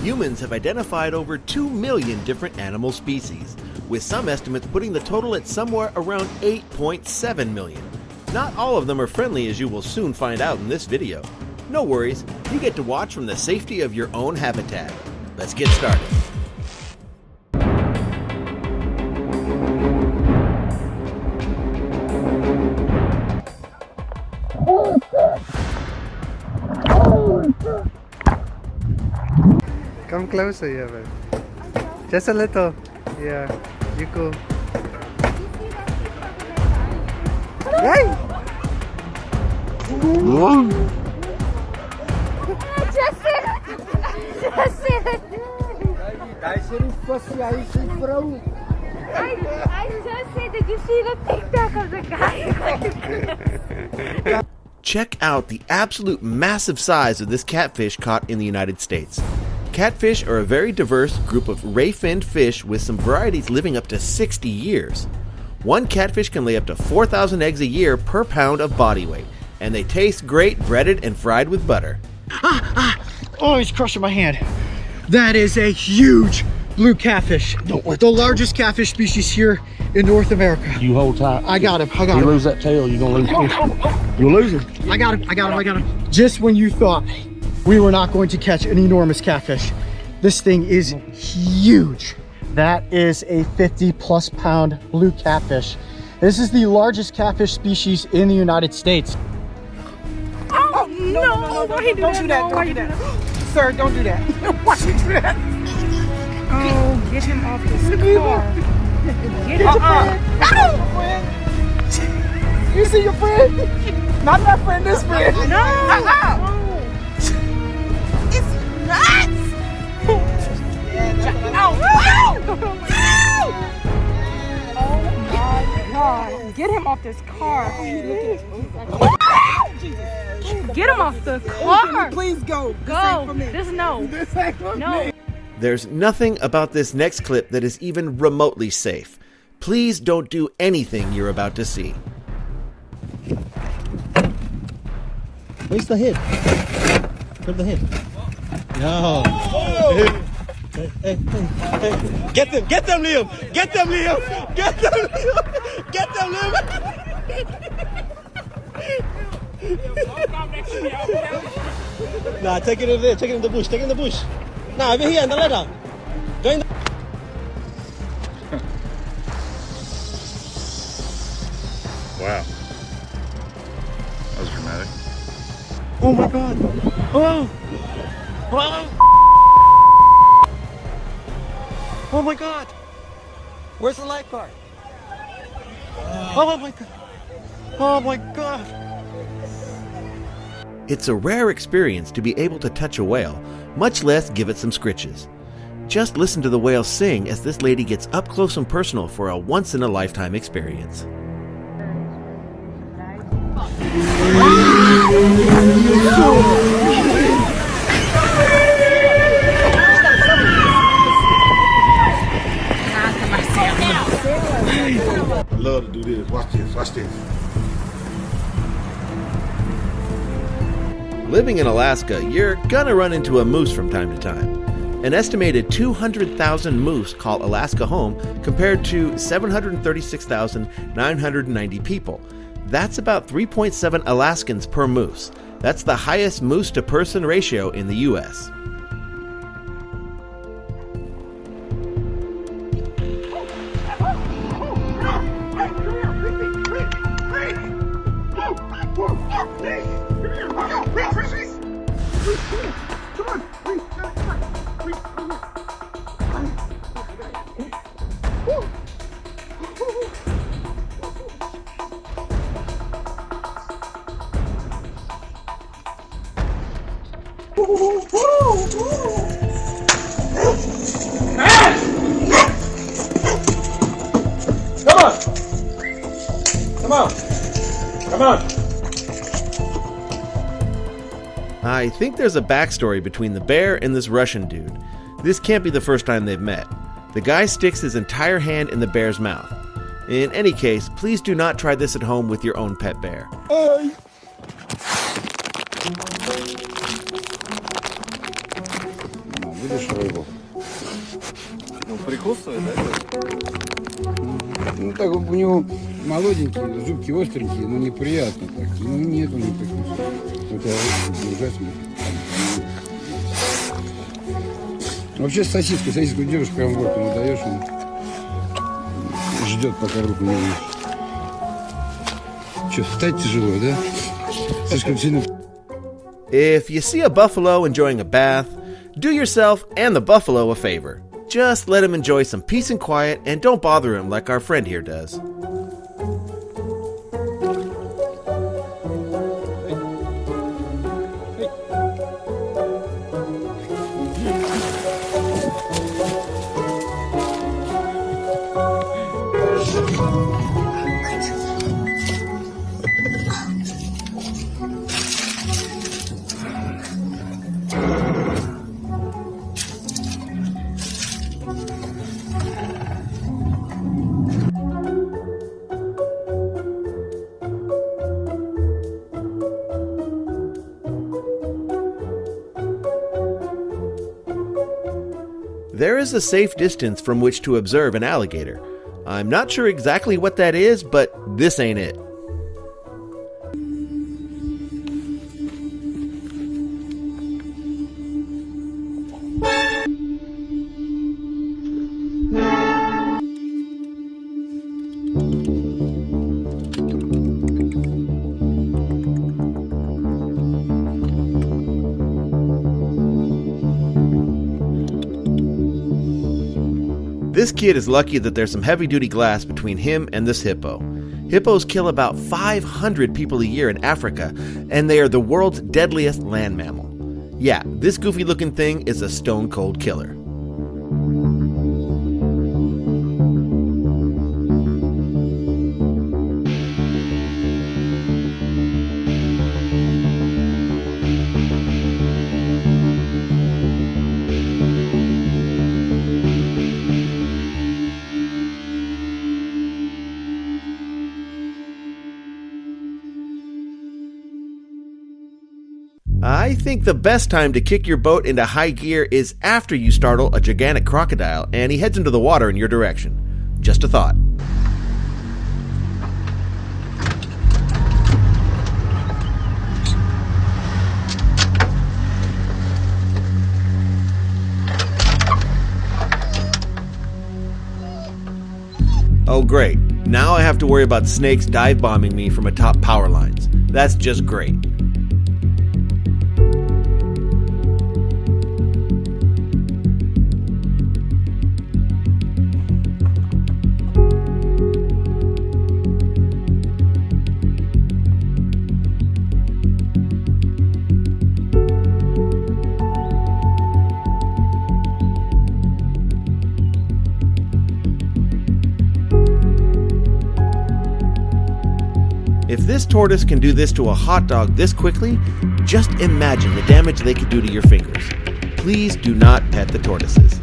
Humans have identified over 2 million different animal species, with some estimates putting the total at somewhere around 8.7 million. Not all of them are friendly, as you will soon find out in this video. No worries, you get to watch from the safety of your own habitat. Let's get started. Come closer, yeah, man. Just a little. Yeah, you cool. Hey! Just it! Just it! I just said, did you see the TikTok of the guy? Check out the absolute massive size of this catfish caught in the United States. Catfish are a very diverse group of ray-finned fish with some varieties living up to 60 years. One catfish can lay up to 4,000 eggs a year per pound of body weight, and they taste great breaded and fried with butter. Oh, he's crushing my hand. That is a huge blue catfish. The largest catfish species here in North America. You hold tight. I got him. You lose that tail, you're gonna lose fish. You'll lose him. I got him. Just when you thought we were not going to catch an enormous catfish, this thing is huge. That is a 50+ pound blue catfish. This is the largest catfish species in the United States. Oh, no, don't do that. Don't do that. Sir, don't do that. Why you do that? Oh, get him off this car. Get him friend. You see your friend? Not that friend, this friend. No. It's nuts. Oh my God. Get him off this car. Get him off the car. Please go. Go. This no. This ain't for me. There's nothing about this next clip that is even remotely safe. Please don't do anything you're about to see. Where's the head? Where's the head? No. Hey. Get them, Liam! Get them, Liam! Nah, take it in there, take it in the bush, Nah, over here in the ladder. Join the... Wow. That was dramatic. Oh my God! Oh my God! Where's the lifeguard? Oh my God! Oh my God! It's a rare experience to be able to touch a whale, much less give it some scritches. Just listen to the whale sing as this lady gets up close and personal for a once-in-a-lifetime experience. I love to do this. Watch this. Living in Alaska, you're gonna run into a moose from time to time. An estimated 200,000 moose call Alaska home compared to 736,990 people. That's about 3.7 Alaskans per moose. That's the highest moose to person ratio in the U.S. Come on. I think there's a backstory between the bear and this Russian dude. This can't be the first time they've met. The guy sticks his entire hand in the bear's mouth. In any case, please do not try this at home with your own pet bear. Будешь рыбу? Ну, прикусывает, да? Ну, так у него молоденькие, зубки остренькие, но неприятно так. Ну, нет, он не прикусывает. Это ужасно. Вообще сосиску держишь прямо в руку, надаешь, он ждет, пока руку не вынешь. Что, встать тяжело, да? Слишком сильно. If you see a buffalo enjoying a bath, do yourself and the buffalo a favor. Just let him enjoy some peace and quiet and don't bother him like our friend here does. There is a safe distance from which to observe an alligator. I'm not sure exactly what that is, but this ain't it. This kid is lucky that there's some heavy-duty glass between him and this hippo. Hippos kill about 500 people a year in Africa, and they are the world's deadliest land mammal. Yeah, this goofy-looking thing is a stone-cold killer. I think the best time to kick your boat into high gear is after you startle a gigantic crocodile and he heads into the water in your direction. Just a thought. Oh great, now I have to worry about snakes dive bombing me from atop power lines. That's just great. If this tortoise can do this to a hot dog this quickly, just imagine the damage they could do to your fingers. Please do not pet the tortoises.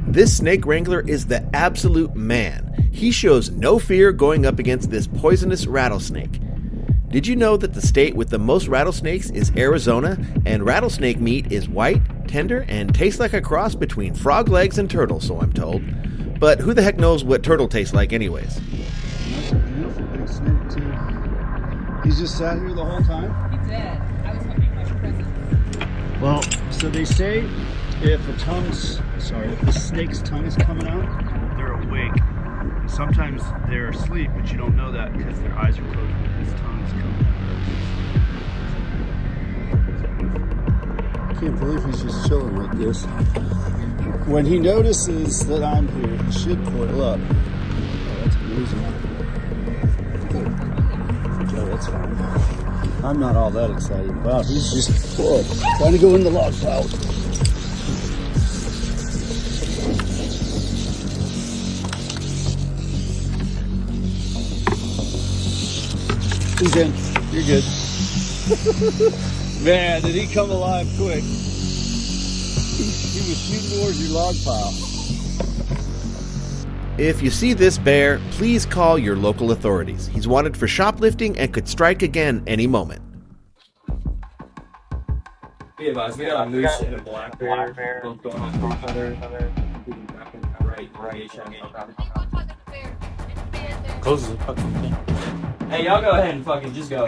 This snake wrangler is the absolute man. He shows no fear going up against this poisonous rattlesnake. Did you know that the state with the most rattlesnakes is Arizona, and rattlesnake meat is white, tender, and tastes like a cross between frog legs and turtle, so I'm told. But who the heck knows what turtle tastes like anyways? That's a beautiful big snake too. He's just sat here the whole time? He did. I was hoping my presence. Well, so they say if the snake's tongue is coming out, they're awake. Sometimes they're asleep, but you don't know that because their eyes are closed when his tongue is coming out. I can't believe he's just chilling like this. When he notices that I'm here, he should coil up. Oh, that's amazing. Oh, that's fine. I'm not all that excited. Wow, he's just trying to go in the log pile. He's in. You're good. Man, did he come alive quick. He was shooting towards your log pile. If you see this bear, please call your local authorities. He's wanted for shoplifting and could strike again any moment. Be advised, we got a moose and a black bear. Both going on each other. Right. Close as a fucking thing. Hey, y'all go ahead and fucking just go.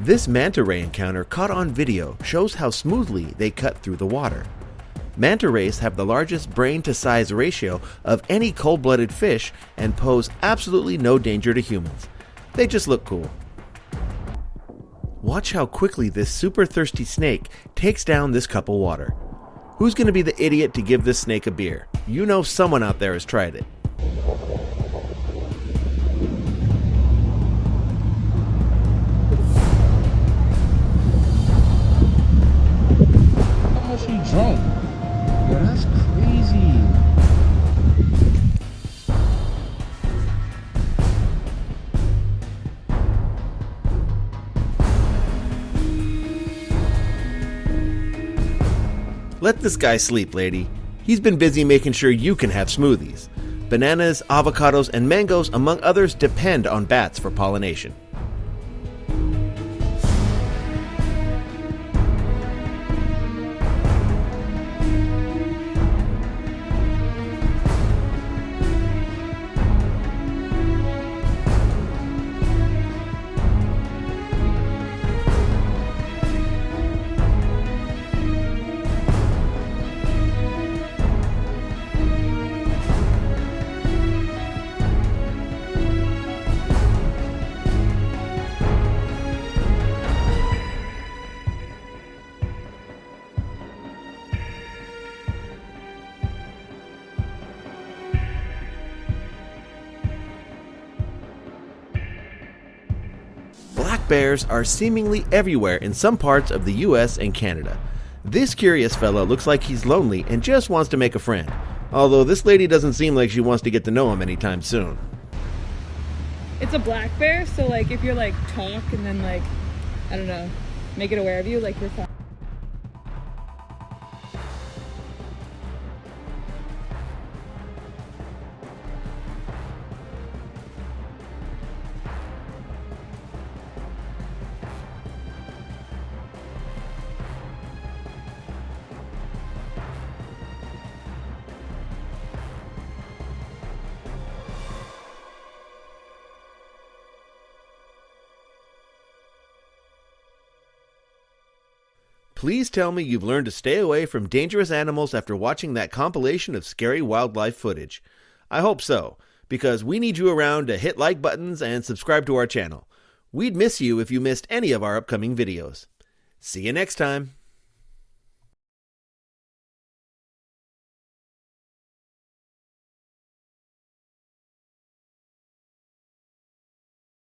This manta ray encounter caught on video shows how smoothly they cut through the water. Manta rays have the largest brain to size ratio of any cold-blooded fish and pose absolutely no danger to humans. They just look cool. Watch how quickly this super thirsty snake takes down this cup of water. Who's going to be the idiot to give this snake a beer? You know someone out there has tried it. How much he drunk? Yo, that's crazy. Let this guy sleep, lady. He's been busy making sure you can have smoothies. Bananas, avocados, and mangoes, among others, depend on bats for pollination. Black bears are seemingly everywhere in some parts of the US and Canada. This curious fella looks like he's lonely and just wants to make a friend, although this lady doesn't seem like she wants to get to know him anytime soon. It's a black bear, so like if you're like talk and then like, I don't know, make it aware of you, like you're fine. Please tell me you've learned to stay away from dangerous animals after watching that compilation of scary wildlife footage. I hope so, because we need you around to hit like buttons and subscribe to our channel. We'd miss you if you missed any of our upcoming videos. See you next time.